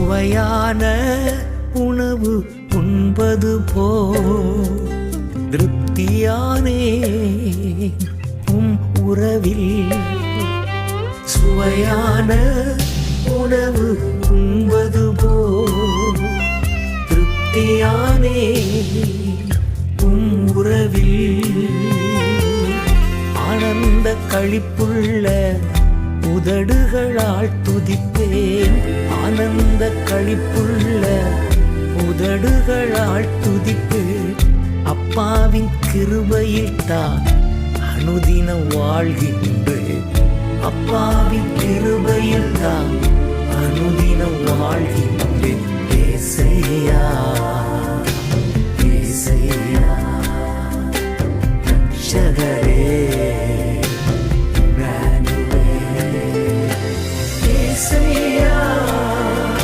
சுவையான உணவு உண்பது போ திருப்தியானே உறவில். சுவையான உணவு உண்பது போ திருப்தியானே உறவில். ஆனந்த களிப்புள்ள உதடுகளால் துதிப்பேன். ஆனந்த களிப்புள்ள உதடுகளால் துதிப்பேன். அப்பாவின் கிருபையில் தான் அனுதினம் வாழ்கின்றேன். அப்பாவின் கிருபையில் தான் அனுதினம் வாழ்கின்றேன்.